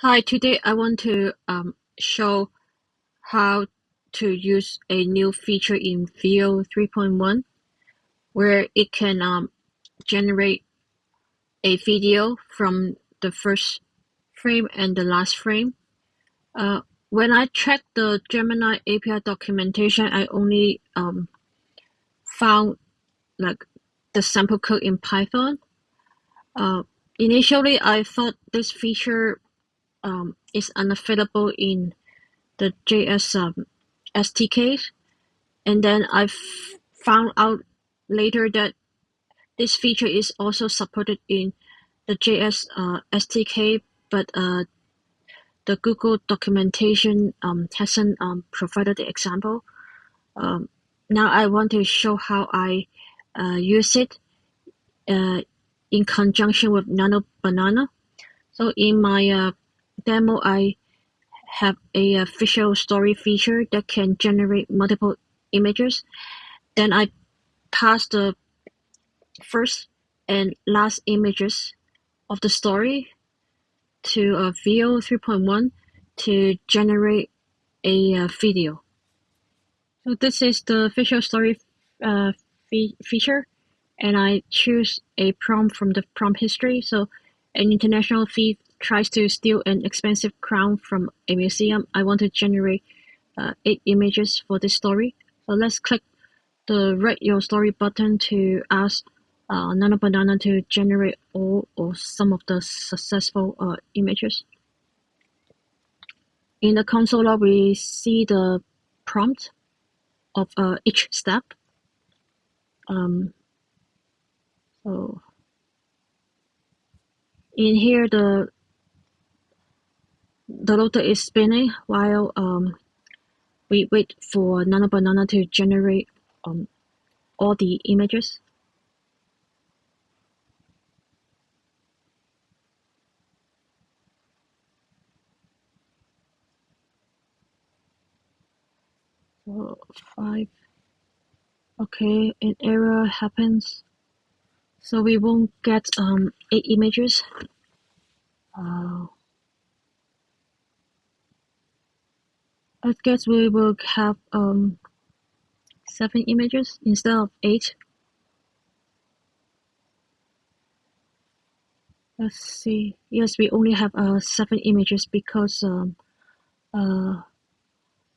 Hi, today I want to show how to use a new feature in Veo 3.1 where it can generate a video from the first frame and the last frame. When I checked the Gemini API documentation, I only found like the sample code in Python. Initially, I thought this feature is unavailable in the JS SDK, and then I found out later that this feature is also supported in the JS SDK, but the Google documentation hasn't provided the example. Now I want to show how I use it in conjunction with NanoBanana. So in my demo, I have a visual story feature that can generate multiple images. Then I pass the first and last images of the story to Veo 3.1 to generate a video. So this is the visual story feature, and I choose a prompt from the prompt history. So an international thief tries to steal an expensive crown from a museum. I want to generate 8 images for this story. So let's click the Write Your Story button to ask NanoBanana to generate all or some of the successful images. In the console log, we see the prompt of each step. So in here, the loader is spinning while we wait for NanoBanana to generate all the images. So 5. Okay, an error happens. So we won't get 8 images. I guess we will have 7 images instead of 8. Let's see. Yes, we only have 7 images because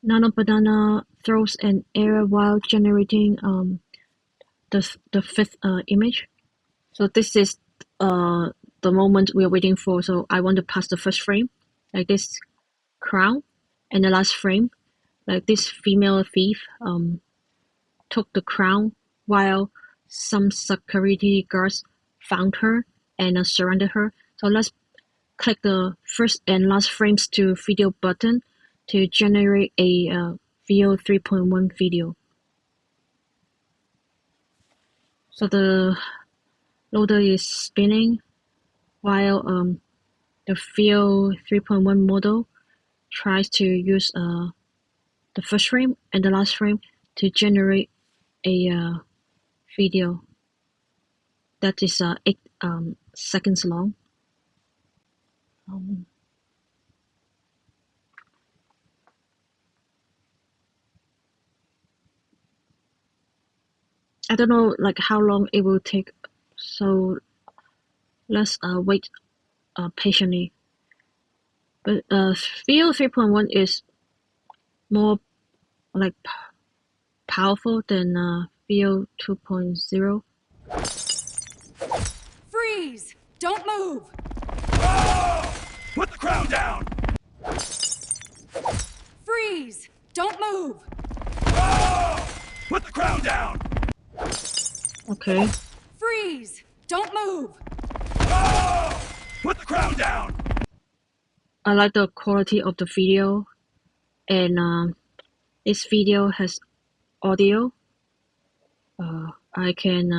NanoBanana throws an error while generating the 5th image. So this is the moment we are waiting for. So I want to pass the first frame, like this crown, and the last frame, like this female thief took the crown while some security guards found her and surrounded her. So let's click the first and last frames to video button to generate a Veo 3.1 video. So the loader is spinning while the Veo 3.1 model tries to use the first frame and the last frame to generate a video that is 8 seconds long. I don't know like how long it will take, so let's wait patiently. But Veo 3.1 is more like powerful than Veo 2.0. Freeze! Don't move! Oh! Put the crown down! Freeze! Don't move! Oh! Put the crown down! Okay. Freeze! Don't move! Oh! Put the crown down! I like the quality of the video, and this video has audio. I can,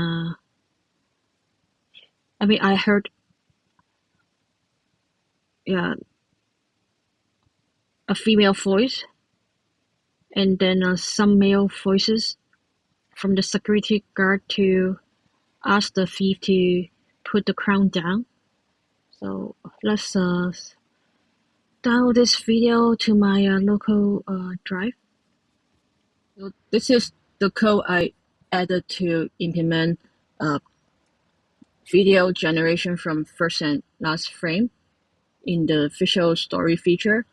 I heard, a female voice, and then some male voices from the security guard to ask the thief to put the crown down. So let's download this video to my local drive. So this is the code I added to implement video generation from first and last frame in the visual story feature.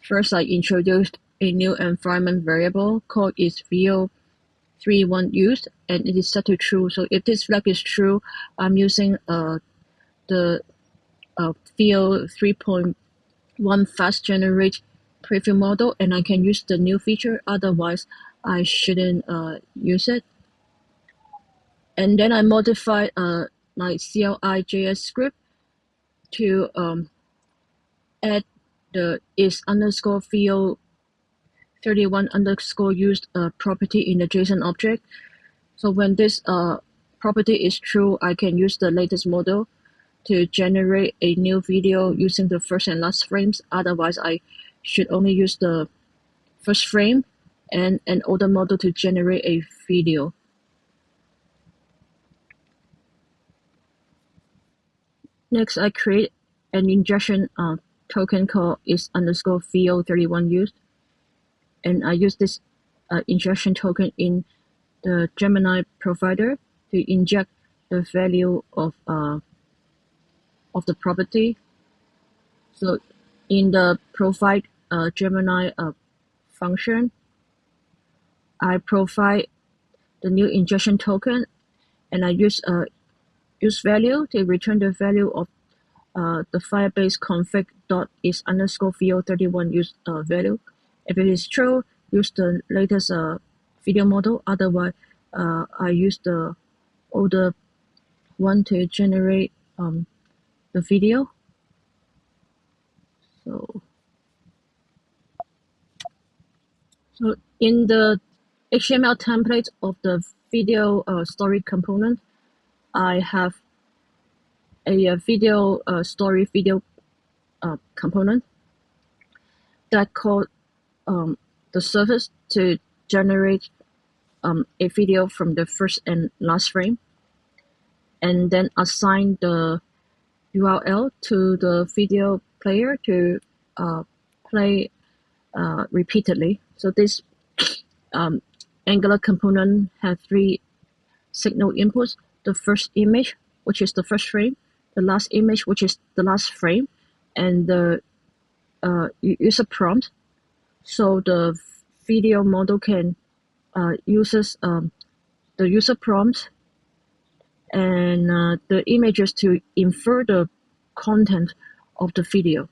First, I introduced a new environment variable called isVeo31used, and it is set to true. So if this flag is true, I'm using the Veo 3.1 fast generate preview model, and I can use the new feature. Otherwise, I shouldn't use it. And then I modified my CLI JS script to add the is_Veo31_used property in the JSON object. So when this property is true, I can use the latest model to generate a new video using the first and last frames. Otherwise, I should only use the first frame and an older model to generate a video. Next, I create an injection token called is_Veo31used, and I use this injection token in the Gemini provider to inject the value of the property. So in the provide Gemini function, I provide the new injection token, and I use value to return the value of the Firebase config.is_Veo31used value. If it is true, use the latest video model. Otherwise, I use the older one to generate the video. So in the HTML template of the video story component, I have a video story video component that called the service to generate a video from the first and last frame, and then assign the URL to the video player to play repeatedly. So this Angular component has three signal inputs: the first image, which is the first frame, the last image, which is the last frame, and the user prompt. So the video model can uses the user prompt and the images to infer the content of the video.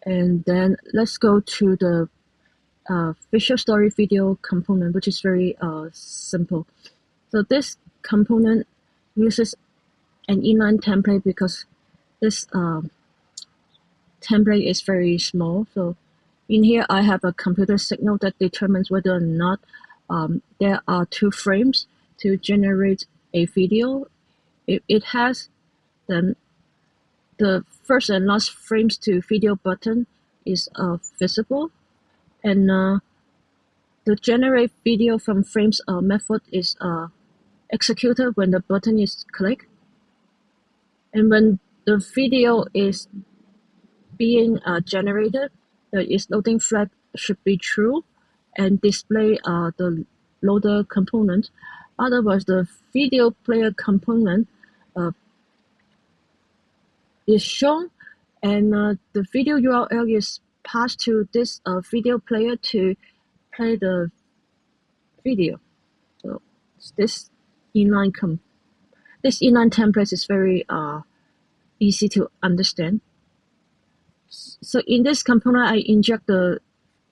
And then let's go to the Visual Story Video component, which is very simple. So this component uses an inline template because this template is very small. So in here, I have a computer signal that determines whether or not there are two frames to generate a video. If it has, then the first and last frames to video button is visible, and the generate video from frames method is executed when the button is clicked. And when the video is being generated, the isLoading flag should be true and display the loader component. Otherwise, the video player component is shown, and the video URL is passed to this video player to play the video. So this inline template is very easy to understand. So in this component, I inject the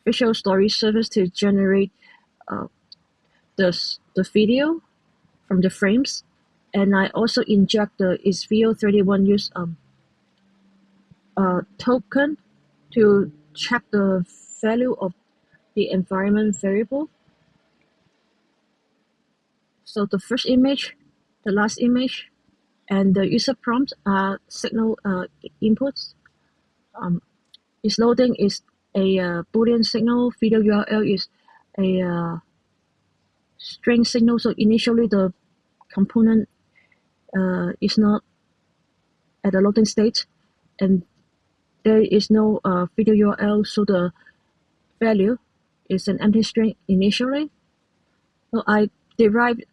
VisualStoryService to generate the video from the frames, and I also inject the isVeo31used token to check the value of the environment variable. So the first image, the last image, and the user prompt are signal inputs. isLoading is a Boolean signal. Video URL is a string signal. So initially the component is not at the loading state, and there is no video URL, so the value is an empty string initially. So I derived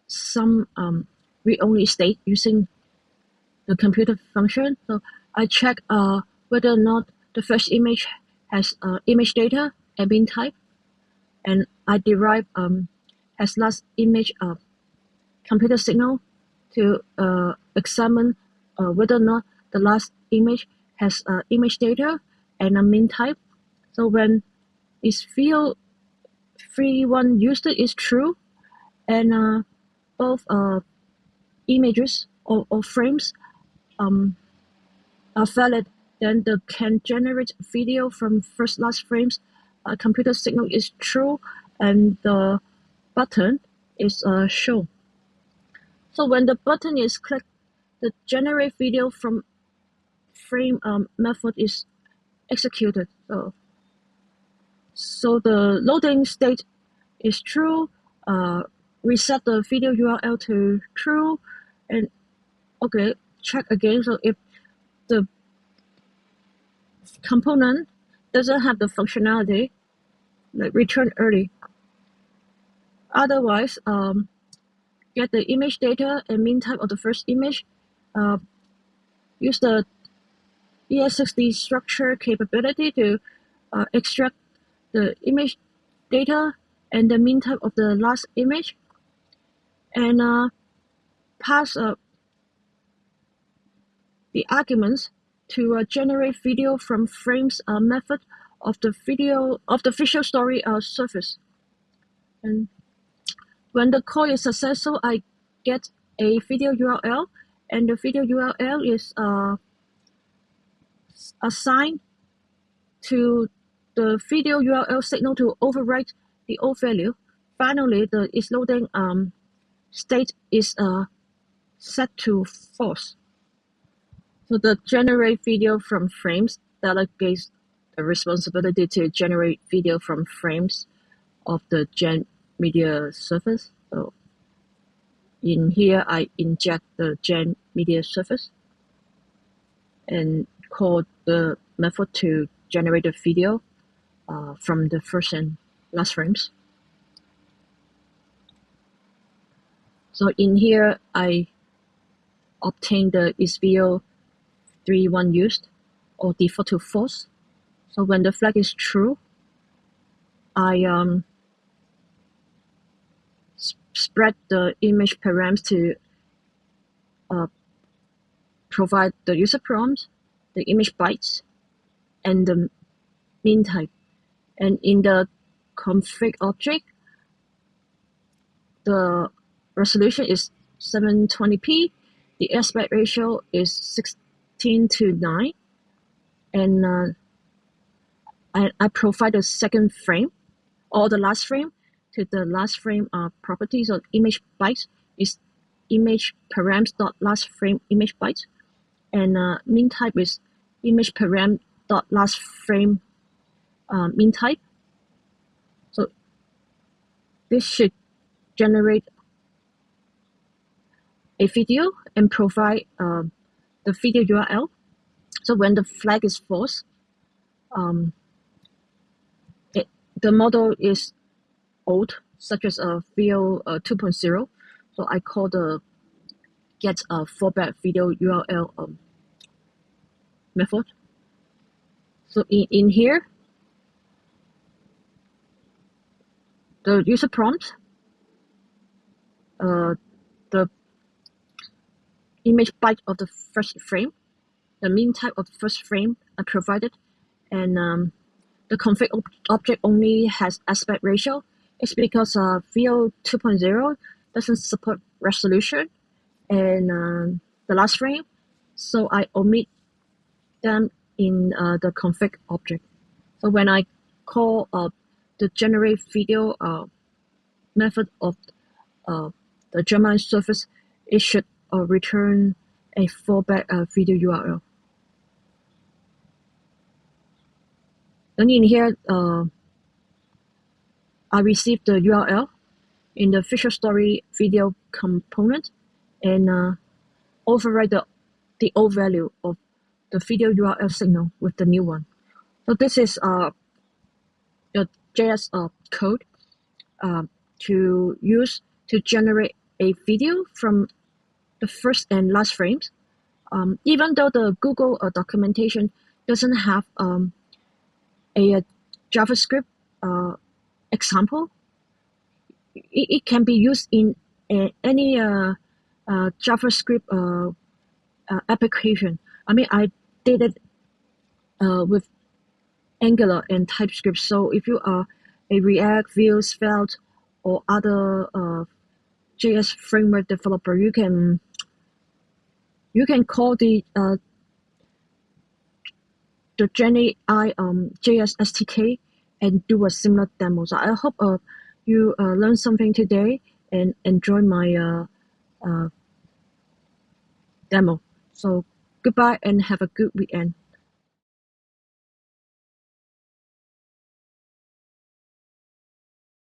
some read-only state using the computer function. So I check whether or not the first image has image data and bin type, and I derive as last image computer signal to examine whether or not the last image has image data and a min type. So when is field 3.1 used is true, and both images or frames are valid, then the can generate video from first last frames computer signal is true, and the button is shown. So when the button is clicked, the generate video from frame method is executed. So the loading state is true, reset the video URL to true, and okay, check again. So if the component doesn't have the functionality, like return early. Otherwise, get the image data and min type of the first image, use the ES6 structure capability to extract the image data and the min type of the last image, and pass the arguments to generate video from frames method of the VisualStoryService. And when the call is successful, I get a video URL, and the video URL is assigned to the video URL signal to overwrite the old value. Finally, the is loading state is set to false. So the generate video from frames delegates the responsibility to generate video from frames of the GemMediaService. So in here, I inject the GemMediaService and call the method to generate the video from the first and last frames. So in here, I obtain the isVio 3.1 used or default to false. So when the flag is true, I spread the image params to provide the user prompt, the image bytes, and the min type. And in the config object, the resolution is 720p, the aspect ratio is 16:9, and I provide the second frame or the last frame to the last frame properties of image bytes is image params dot last frame image bytes, and min type is image param dot last frame min type. So this should generate a video and provide the video URL. So when the flag is false, the model is old, such as Veo 2.0. So I call the get fallback video URL method. So in here, the user prompt, the image byte of the first frame, the min type of the first frame are provided, and the config object only has aspect ratio. It's because Veo 2.0 doesn't support resolution and the last frame, so I omit them in the config object. So when I call the generate video method of the Gemini service, it should return a fallback video URL. Then in here, I received the URL in the Visual Story video component and override the the old value of the video URL signal with the new one. So this is the JS code to use to generate a video from the first and last frames. Even though the Google documentation doesn't have a JavaScript example, it can be used in any JavaScript application. I mean, I did it with Angular and TypeScript. So if you are a React, Vue, Svelte, or other JS framework developer, you can call the Gemini JS SDK and do a similar demo. So I hope you learned something today and enjoy my demo. So goodbye and have a good weekend.